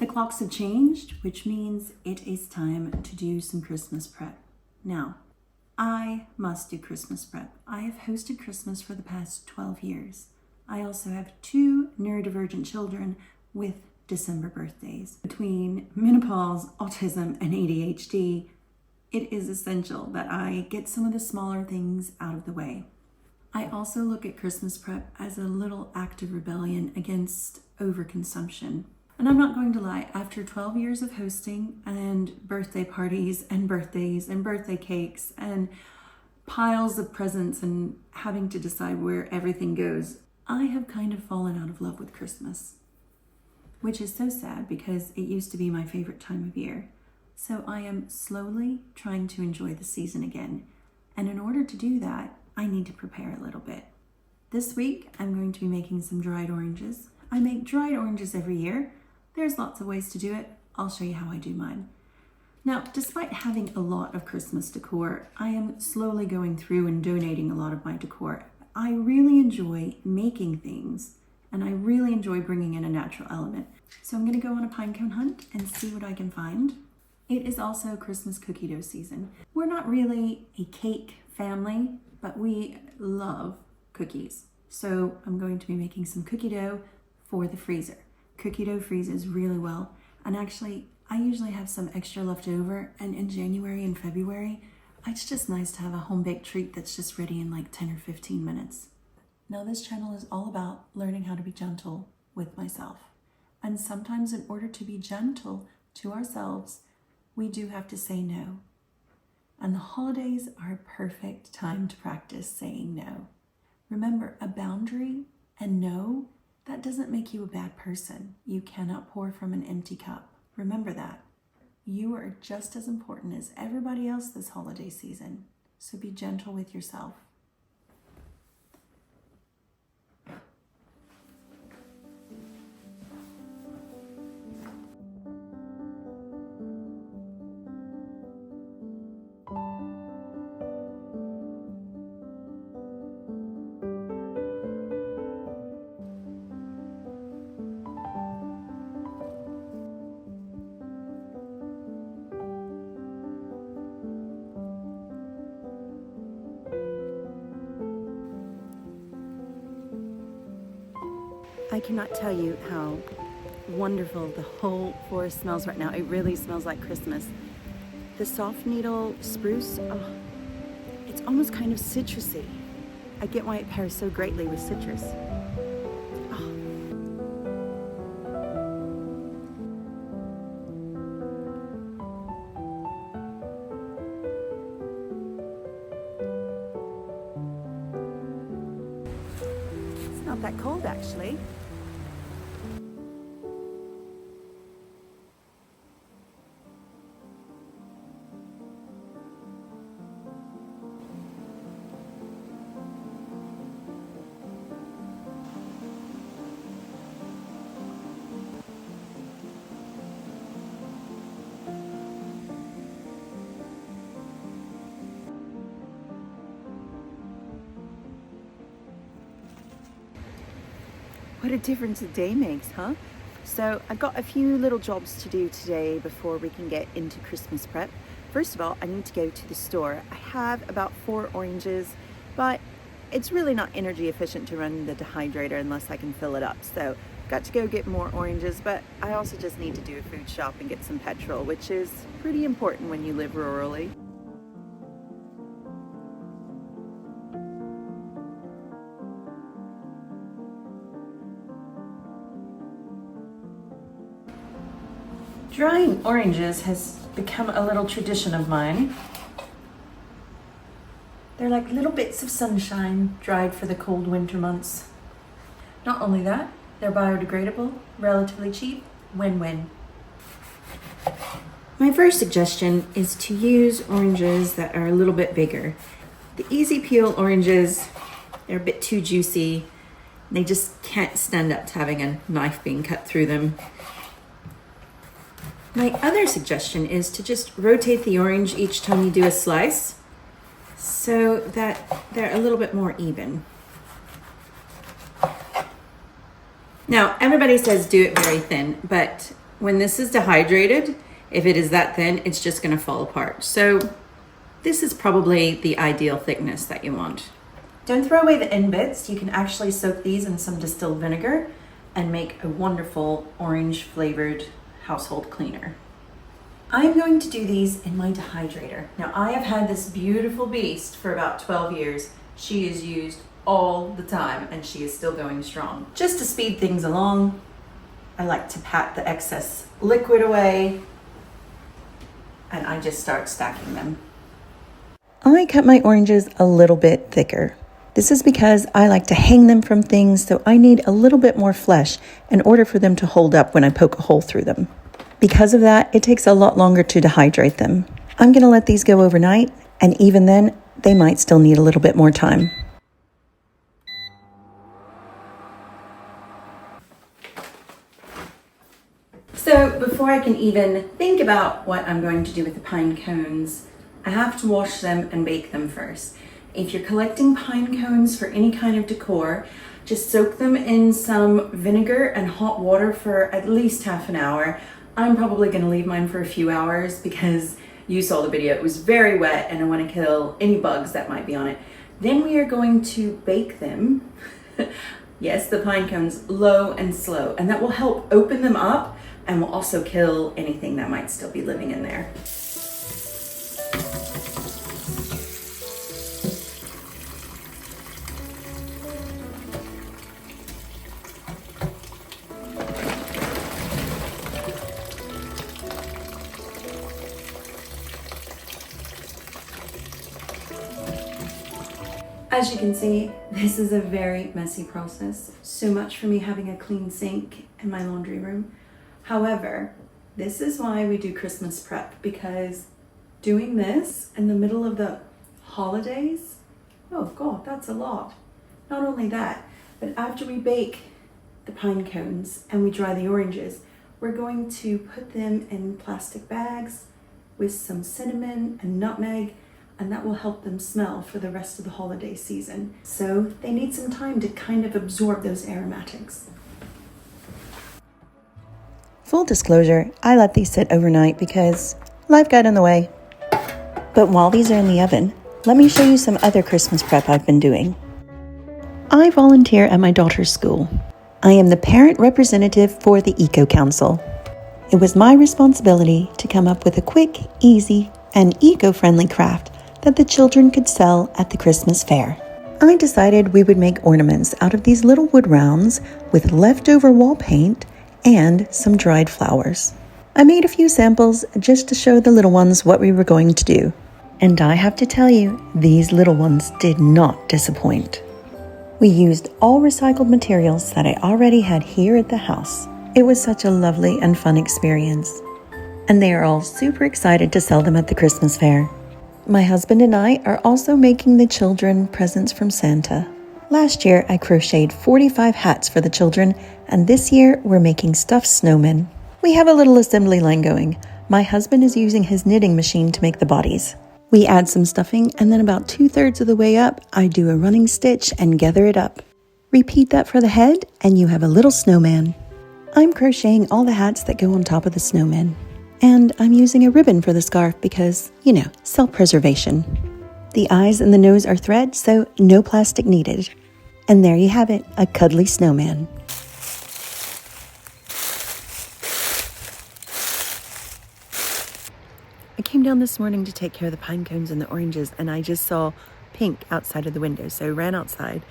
The clocks have changed, which means it is time to do some Christmas prep. Now, I must do Christmas prep. I have hosted Christmas for the past 12 years. I also have 2 neurodivergent children with December birthdays. Between menopause, autism, and ADHD, it is essential that I get some of the smaller things out of the way. I also look at Christmas prep as a little act of rebellion against overconsumption. And I'm not going to lie, after 12 years of hosting and birthday parties and birthdays and birthday cakes and piles of presents and having to decide where everything goes, I have kind of fallen out of love with Christmas, which is so sad because it used to be my favorite time of year. So I am slowly trying to enjoy the season again. And in order to do that, I need to prepare a little bit. This week, I'm going to be making some dried oranges. I make dried oranges every year. There's lots of ways to do it. I'll show you how I do mine. Now, despite having a lot of Christmas decor, I am slowly going through and donating a lot of my decor. I really enjoy making things, and I really enjoy bringing in a natural element. So I'm going to go on a pinecone hunt and see what I can find. It is also Christmas cookie dough season. We're not really a cake family, but we love cookies. So I'm going to be making some cookie dough for the freezer. Cookie dough freezes really well. And actually, I usually have some extra left over. And in January and February, it's just nice to have a home-baked treat that's just ready in like 10 or 15 minutes. Now, this channel is all about learning how to be gentle with myself. And sometimes in order to be gentle to ourselves, we do have to say no. And the holidays are a perfect time to practice saying no. Remember, a boundary and no, that doesn't make you a bad person. You cannot pour from an empty cup. Remember that. You are just as important as everybody else this holiday season. So be gentle with yourself. I cannot tell you how wonderful the whole forest smells right now. It really smells like Christmas. The soft needle spruce, it's almost kind of citrusy. I get why it pairs so greatly with citrus. It's not that cold actually. What a difference a day makes, huh? So I've got a few little jobs to do today before we can get into Christmas prep. First of all, I need to go to the store. I have about 4 oranges, but it's really not energy efficient to run the dehydrator unless I can fill it up. So got to go get more oranges, but I also just need to do a food shop and get some petrol, which is pretty important when you live rurally. Drying oranges has become a little tradition of mine. They're like little bits of sunshine dried for the cold winter months. Not only that, they're biodegradable, relatively cheap, win-win. My first suggestion is to use oranges that are a little bit bigger. The easy peel oranges, they're a bit too juicy. They just can't stand up to having a knife being cut through them. My other suggestion is to just rotate the orange each time you do a slice so that they're a little bit more even. Now, everybody says do it very thin, but when this is dehydrated, if it is that thin, it's just going to fall apart. So this is probably the ideal thickness that you want. Don't throw away the end bits. You can actually soak these in some distilled vinegar and make a wonderful orange flavored household cleaner. I'm going to do these in my dehydrator. Now I have had this beautiful beast for about 12 years. She is used all the time and she is still going strong. Just to speed things along, I like to pat the excess liquid away and I just start stacking them. I cut my oranges a little bit thicker. This is because I like to hang them from things, so I need a little bit more flesh in order for them to hold up when I poke a hole through them. Because of that, it takes a lot longer to dehydrate them. I'm going to let these go overnight, and even then, they might still need a little bit more time. So before I can even think about what I'm going to do with the pine cones, I have to wash them and bake them first. If you're collecting pine cones for any kind of decor, just soak them in some vinegar and hot water for at least half an hour. I'm probably going to leave mine for a few hours because you saw the video. It was very wet and I want to kill any bugs that might be on it. Then we are going to bake them. Yes, the pine cones, low and slow, and that will help open them up and will also kill anything that might still be living in there. As you can see, this is a very messy process. So much for me having a clean sink in my laundry room. However, this is why we do Christmas prep, because doing this in the middle of the holidays, oh God, that's a lot. Not only that, but after we bake the pine cones and we dry the oranges, we're going to put them in plastic bags with some cinnamon and nutmeg, and that will help them smell for the rest of the holiday season. So they need some time to kind of absorb those aromatics. Full disclosure, I let these sit overnight because life got in the way. But while these are in the oven, let me show you some other Christmas prep I've been doing. I volunteer at my daughter's school. I am the parent representative for the Eco Council. It was my responsibility to come up with a quick, easy, and eco-friendly craft that the children could sell at the Christmas fair. I decided we would make ornaments out of these little wood rounds with leftover wall paint and some dried flowers. I made a few samples just to show the little ones what we were going to do. And I have to tell you, these little ones did not disappoint. We used all recycled materials that I already had here at the house. It was such a lovely and fun experience. And they are all super excited to sell them at the Christmas fair. My husband and I are also making the children presents from Santa. Last year, I crocheted 45 hats for the children, and this year we're making stuffed snowmen. We have a little assembly line going. My husband is using his knitting machine to make the bodies. We add some stuffing, and then about 2/3 of the way up, I do a running stitch and gather it up. Repeat that for the head, and you have a little snowman. I'm crocheting all the hats that go on top of the snowman. And I'm using a ribbon for the scarf because, self-preservation. The eyes and the nose are thread, so no plastic needed. And there you have it, a cuddly snowman. I came down this morning to take care of the pine cones and the oranges, and I just saw pink outside of the window, so I ran outside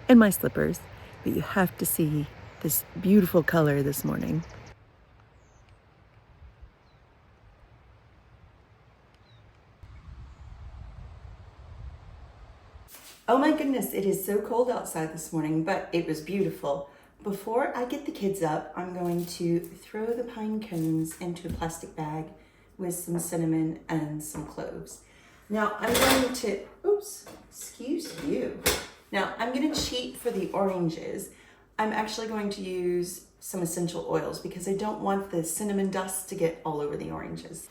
in my slippers. But you have to see this beautiful color this morning. Oh my goodness, it is so cold outside this morning, but it was beautiful. Before I get the kids up, I'm going to throw the pine cones into a plastic bag with some cinnamon and some cloves. Now I'm going to, excuse you. Now I'm going to cheat for the oranges. I'm actually going to use some essential oils because I don't want the cinnamon dust to get all over the oranges.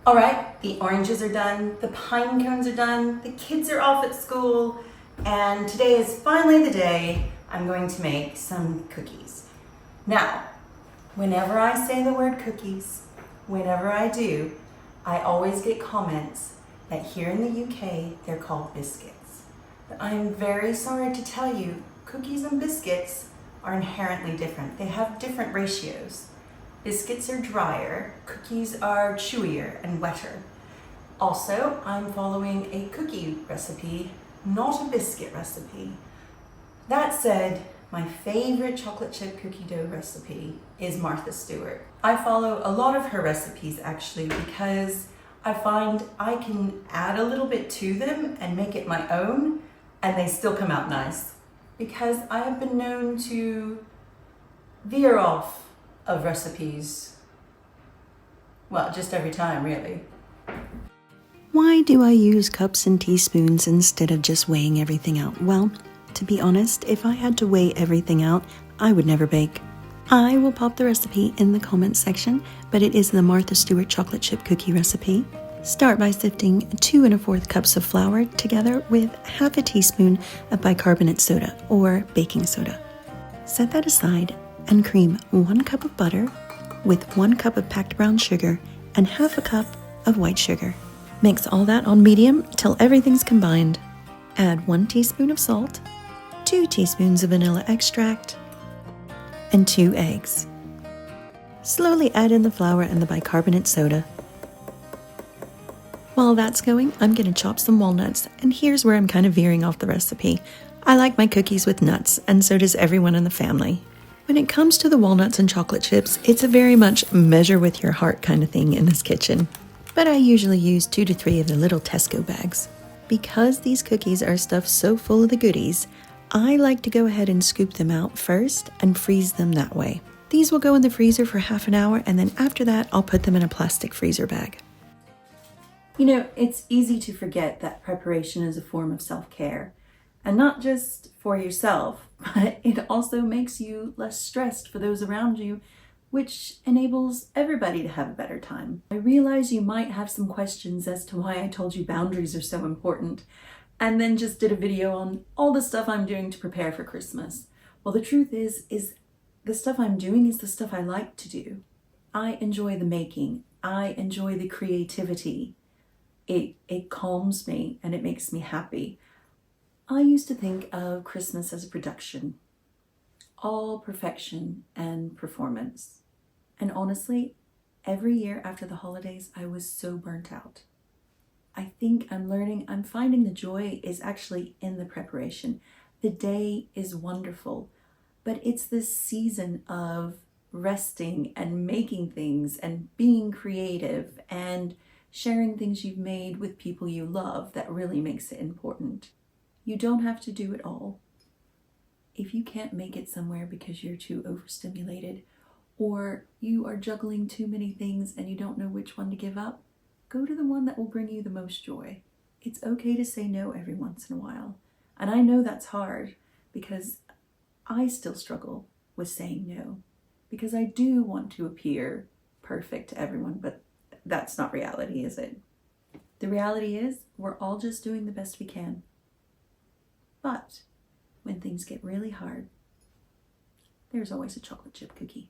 All right, the oranges are done, the pine cones are done, the kids are off at school, and today is finally the day I'm going to make some cookies. Now, whenever I say the word cookies, whenever I do, I always get comments that here in the UK, they're called biscuits. But I'm very sorry to tell you, cookies and biscuits are inherently different. They have different ratios. Biscuits are drier, cookies are chewier and wetter. Also, I'm following a cookie recipe, not a biscuit recipe. That said, my favorite chocolate chip cookie dough recipe is Martha Stewart. I follow a lot of her recipes actually because I find I can add a little bit to them and make it my own, and they still come out nice. Because I have been known to veer off of recipes, well, just every time really. Why do I use cups and teaspoons instead of just weighing everything out? Well, to be honest, if I had to weigh everything out, I would never bake. I will pop the recipe in the comments section, but it is the Martha Stewart chocolate chip cookie recipe. Start by sifting 2 1/4 cups of flour together with half a teaspoon of bicarbonate soda or baking soda. Set that aside and cream 1 cup of butter with 1 cup of packed brown sugar and half a cup of white sugar. Mix all that on medium till everything's combined. Add 1 teaspoon of salt, 2 teaspoons of vanilla extract, and 2 eggs. Slowly add in the flour and the bicarbonate soda. While that's going, I'm going to chop some walnuts, and here's where I'm kind of veering off the recipe. I like my cookies with nuts, and so does everyone in the family. When it comes to the walnuts and chocolate chips, it's a very much measure with your heart kind of thing in this kitchen. But I usually use 2 to 3 of the little Tesco bags. Because these cookies are stuffed so full of the goodies, I like to go ahead and scoop them out first and freeze them that way. These will go in the freezer for half an hour, and then after that, I'll put them in a plastic freezer bag. You know, it's easy to forget that preparation is a form of self-care. And not just for yourself, but it also makes you less stressed for those around you, which enables everybody to have a better time. I realize you might have some questions as to why I told you boundaries are so important, and then just did a video on all the stuff I'm doing to prepare for Christmas. Well, the truth is the stuff I'm doing is the stuff I like to do. I enjoy the making. I enjoy the creativity. It calms me and it makes me happy. I used to think of Christmas as a production, all perfection and performance. And honestly, every year after the holidays, I was so burnt out. I think I'm finding the joy is actually in the preparation. The day is wonderful, but it's this season of resting and making things and being creative and sharing things you've made with people you love that really makes it important. You don't have to do it all. If you can't make it somewhere because you're too overstimulated or you are juggling too many things and you don't know which one to give up, go to the one that will bring you the most joy. It's okay to say no every once in a while. And I know that's hard because I still struggle with saying no because I do want to appear perfect to everyone, but that's not reality, is it? The reality is we're all just doing the best we can. But when things get really hard, there's always a chocolate chip cookie.